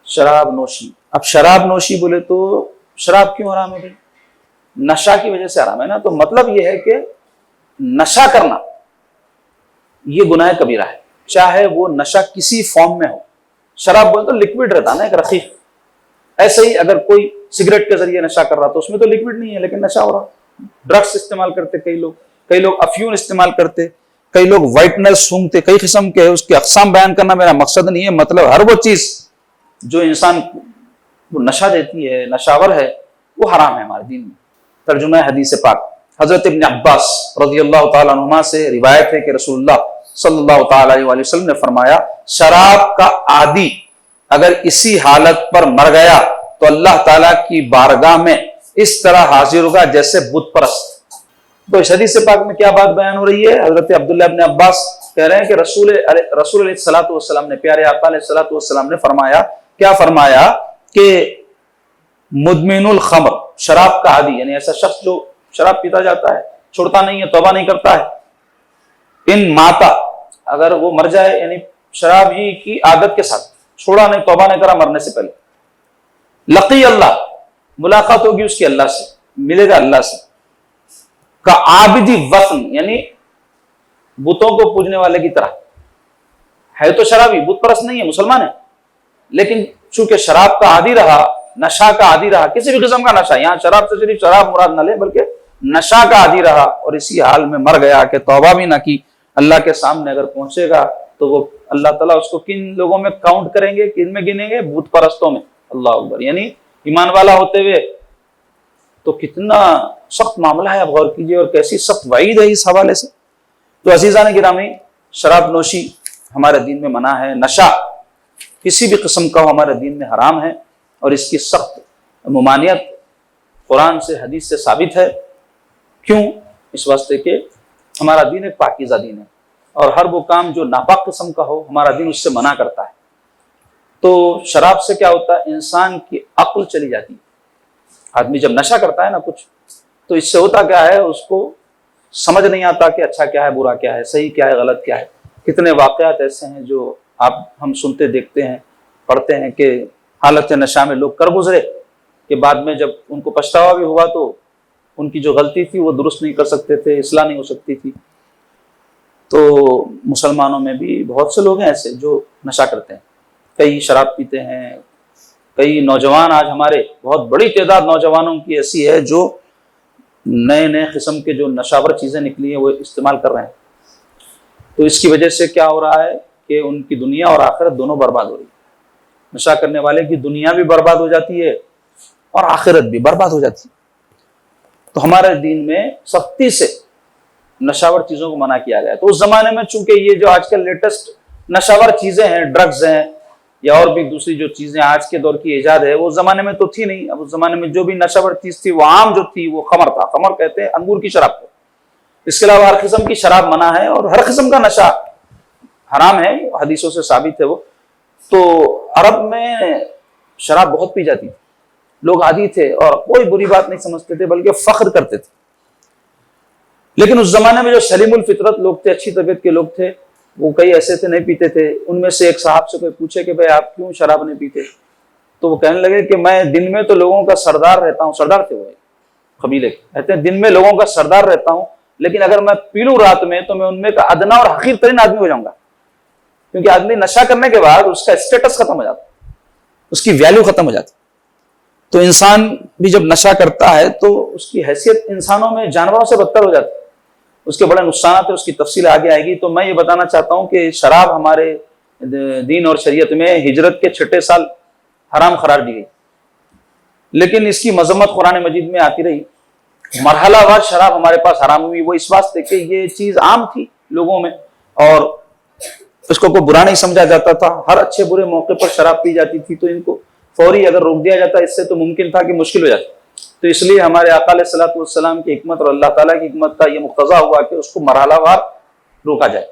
شراب نوشی. اب شراب نوشی بولے تو شراب کیوں حرام ہے بھائی؟ نشہ کی وجہ سے حرام ہے نا. تو مطلب یہ ہے کہ نشہ کرنا یہ گناہ کبیرہ ہے، چاہے وہ نشہ کسی فارم میں ہو. شراب بولے تو لکوڈ رہتا نا ایک رقیق. ایسے ہی اگر کوئی سگریٹ کے ذریعے نشہ کر رہا تو اس میں تو لکوڈ نہیں ہے لیکن نشہ ہو رہا. ڈرگس استعمال کرتے کئی لوگ افیون استعمال کرتے، کئی لوگ وائٹنر سونگتے، کئی قسم کے اس کے اقسام بیان کرنا میرا مقصد نہیں ہے. مطلب ہر وہ چیز جو انسان کو نشہ دیتی ہے، نشاور ہے، وہ حرام ہے ہمارے دین میں. ترجمہ حدیث پاک حضرت ابن عباس رضی اللہ تعالیٰ عنہما سے روایت ہے کہ رسول اللہ صلی اللہ تعالیٰ علیہ وسلم نے فرمایا، شراب کا عادی اگر اسی حالت پر مر گیا تو اللہ تعالیٰ کی بارگاہ میں اس طرح حاضر ہوگا جیسے بت پرست. تو اس حدیث پاک میں کیا بات بیان ہو رہی ہے؟ حضرت عبداللہ ابن عباس کہہ رہے ہیں کہ رسول علیہ الصلوۃ والسلام نے، پیارے آقا علیہ الصلوۃ والسلام نے فرمایا، کیا فرمایا کہ مدمن الخمر، شراب کا عادی، یعنی ایسا شخص جو شراب پیتا جاتا ہے، چھوڑتا نہیں ہے، توبہ نہیں کرتا ہے، ان ماتا، اگر وہ مر جائے یعنی شراب ہی کی عادت کے ساتھ، چھوڑا نہیں، توبہ نہیں کرا مرنے سے پہلے، لقی اللہ، ملاقات ہوگی اس کی اللہ سے، ملے گا اللہ سے، کا عابدی وطن، یعنی بتوں کو پوجنے والے کی طرح ہے. تو شرابی بت پرست نہیں ہے، مسلمان ہے، لیکن چونکہ شراب کا عادی رہا، نشہ کا عادی رہا، کسی بھی قسم کا نشہ، یہاں شراب سے صرف شراب مراد نہ لے بلکہ نشہ کا عادی رہا، اور اسی حال میں مر گیا کہ توبہ بھی نہ کی، اللہ کے سامنے اگر پہنچے گا تو وہ اللہ تعالیٰ اس کو کن لوگوں میں کاؤنٹ کریں گے، کن میں گنیں گے؟ بت پرستوں میں. اللہ اکبر. یعنی ایمان والا ہوتے ہوئے تو کتنا سخت معاملہ ہے، اب غور کیجیے، اور کیسی سخت وعید ہے اس حوالے سے. تو عزیزان گرامی، شراب نوشی ہمارے دین میں منع ہے، نشہ کسی بھی قسم کا ہو ہمارے دین میں حرام ہے، اور اس کی سخت ممانعت قرآن سے، حدیث سے ثابت ہے. کیوں؟ اس واسطے کہ ہمارا دین ایک پاکیزہ دین ہے، اور ہر وہ کام جو ناپاک قسم کا ہو ہمارا دین اس سے منع کرتا ہے. تو شراب سے کیا ہوتا ہے؟ انسان کی عقل چلی جاتی ہے. آدمی جب نشہ کرتا ہے نا کچھ، تو اس سے ہوتا کیا ہے، اس کو سمجھ نہیں آتا کہ اچھا کیا ہے، برا کیا ہے، صحیح کیا ہے، غلط کیا ہے. کتنے واقعات ایسے ہیں جو ہم سنتے دیکھتے ہیں، پڑھتے ہیں کہ حالت نشہ میں لوگ کر گزرے کہ بعد میں جب ان کو پچھتاوا بھی ہوا تو ان کی جو غلطی تھی وہ درست نہیں کر سکتے تھے، اصلاح نہیں ہو سکتی تھی. تو مسلمانوں میں بھی بہت سے لوگ ہیں ایسے جو نشہ کرتے ہیں، کئی شراب پیتے ہیں، کئی نوجوان، آج ہمارے بہت بڑی تعداد نوجوانوں کی ایسی ہے جو نئے قسم کے جو نشاور چیزیں نکلی ہیں وہ استعمال کر رہے ہیں. تو اس کی وجہ سے کیا ہو رہا ہے کہ ان کی دنیا اور آخرت دونوں برباد ہو رہی ہے. نشہ کرنے والے کی دنیا بھی برباد ہو جاتی ہے اور آخرت بھی برباد ہو جاتی ہے. تو ہمارے دین میں سختی سے نشاور چیزوں کو منع کیا گیا ہے. تو اس زمانے میں چونکہ یہ جو آج کل لیٹسٹ نشاور چیزیں ہیں، ڈرگز ہیں یا اور بھی دوسری جو چیزیں آج کے دور کی ایجاد ہے، وہ زمانے میں تو تھی نہیں. اب اس زمانے میں جو بھی نشاور چیز تھی وہ عام جو تھی وہ خمر تھا. خمر کہتے ہیں انگور کی شراب کو. اس کے علاوہ ہر قسم کی شراب منع ہے، اور ہر قسم کا نشہ حرام ہے، حدیثوں سے ثابت ہے وہ. تو عرب میں شراب بہت پی جاتی تھی، لوگ عادی تھے اور کوئی بری بات نہیں سمجھتے تھے بلکہ فخر کرتے تھے. لیکن اس زمانے میں جو سلیم الفطرت لوگ تھے، اچھی طبیعت کے لوگ تھے، وہ کئی ایسے تھے نہیں پیتے تھے. ان میں سے ایک صاحب سے کوئی پوچھے کہ بھائی آپ کیوں شراب نہیں پیتے؟ تو وہ کہنے لگے کہ میں دن میں تو لوگوں کا سردار رہتا ہوں. سردار تھے وہ قبیلے کے، کہتے ہیں دن میں لوگوں کا سردار رہتا ہوں، لیکن اگر میں پی لوں رات میں تو میں ان میں کا ادنا اور حقیر ترین آدمی ہو جاؤں گا. کیونکہ آدمی نشہ کرنے کے بعد اس کا اسٹیٹس ختم ہو جاتا، اس کی ویلیو ختم ہو جاتی. تو انسان بھی جب نشہ کرتا ہے تو اس کی حیثیت انسانوں میں جانوروں سے بدتر ہو جاتی ہے. اس کے بڑے نقصانات ہیں، اس کی تفصیل آگے آئے گی. تو میں یہ بتانا چاہتا ہوں کہ شراب ہمارے دین اور شریعت میں ہجرت کے 6 سال حرام قرار دی گئی، لیکن اس کی مذمت قرآن مجید میں آتی رہی. مرحلہ وار شراب ہمارے پاس حرام ہوئی، وہ اس واسطے کہ یہ چیز عام تھی لوگوں میں اور اس کو کوئی برا نہیں سمجھا جاتا تھا. ہر اچھے برے موقع پر شراب پی جاتی تھی، تو ان کو فوری اگر روک دیا جاتا اس سے تو ممکن تھا کہ مشکل ہو جاتی. تو اس لیے ہمارے آقا علیہ الصلوۃ والسلام کی حکمت اور اللہ تعالیٰ کی حکمت کا یہ مقتضا ہوا کہ اس کو مرحلہ وار روکا جائے.